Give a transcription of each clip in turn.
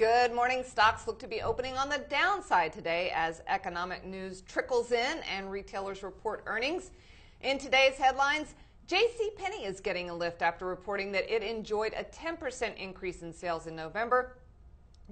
Good morning. Stocks look to be opening on the downside today as economic news trickles in and retailers report earnings. In today's headlines, JCPenney is getting a lift after reporting that it enjoyed a 10% increase in sales in November.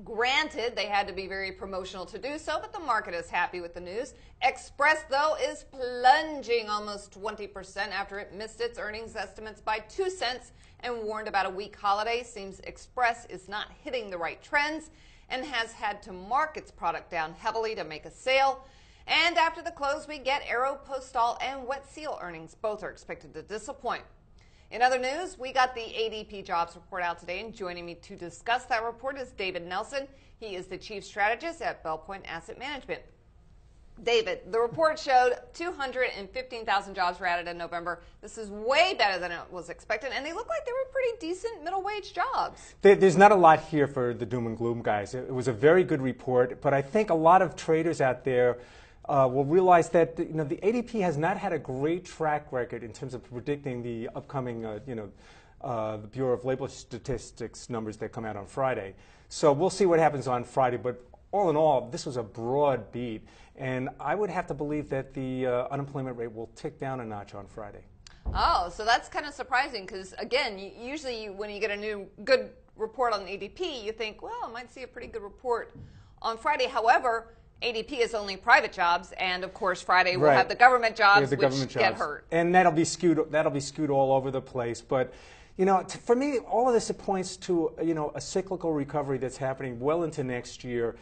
Granted, they had to be very promotional to do so, but the market is happy with the news. Express, though, is plunging almost 20% after it missed its earnings estimates by 2 cents and warned about a weak holiday. Seems Express is not hitting the right trends and has had to mark its product down heavily to make a sale. And after the close, we get Aeropostale and Wet Seal earnings. Both are expected to disappoint. In other news, we got the ADP jobs report out today, and joining me to discuss that report is David Nelson. He is the chief strategist at Bell Point Asset Management. David, the report showed 215,000 jobs were added in November. This is way better than it was expected, and they look like they were pretty decent middle-wage jobs. There's not a lot here for the doom and gloom guys. It was a very good report, but I think a lot of traders out there will realize that the ADP has not had a great track record in terms of predicting the upcoming the Bureau of Labor Statistics numbers that come out on Friday. So we'll see what happens on Friday, but all in all, this was a broad beat, and I would have to believe that the unemployment rate will tick down a notch on Friday. Oh, so that's kind of surprising because, again, usually when you get a good report on ADP, you think, well, I might see a pretty good report on Friday. However, ADP is only private jobs, and of course Friday we'll have the government jobs, get hurt. And that'll be skewed all over the place. But for me, all of this points to a cyclical recovery that's happening well into next year.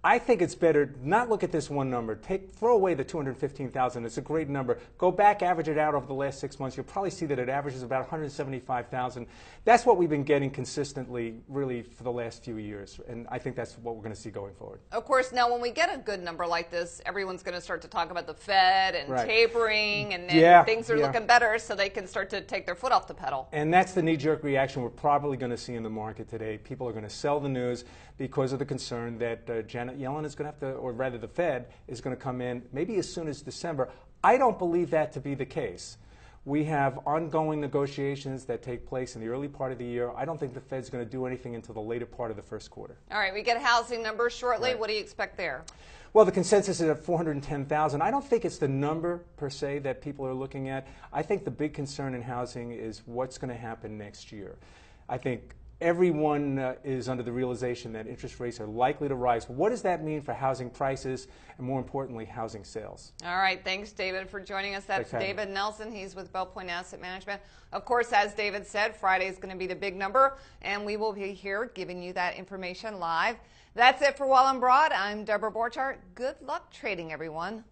I think it's better not look at this one number. Throw away the 215,000. It's a great number. Go back, average it out over the last 6 months. You'll probably see that it averages about 175,000. That's what we've been getting consistently, really, for the last few years. And I think that's what we're going to see going forward. Of course, now when we get a good number like this, everyone's going to start to talk about the Fed and tapering, and then things are looking better, so they can start to take their foot off the pedal. And that's the knee-jerk reaction we're probably going to see in the market today. People are going to sell the news because of the concern that Janet Yellen is going to have to, or rather the Fed, is going to come in maybe as soon as December. I don't believe that to be the case. We have ongoing negotiations that take place in the early part of the year. I don't think the Fed's going to do anything until the later part of the first quarter. All right, we get housing numbers shortly. What do you expect there? Well, the consensus is at 410,000. I don't think it's the number per se that people are looking at. I think the big concern in housing is what's going to happen next year. I think everyone is under the realization that interest rates are likely to rise. What does that mean for housing prices and, more importantly, housing sales? All right. Thanks, David, for joining us. That's David Nelson. He's with Bell Point Asset Management. Of course, as David said, Friday is going to be the big number, and we will be here giving you that information live. That's it for While I'm Broad. I'm Deborah Borchardt. Good luck trading, everyone.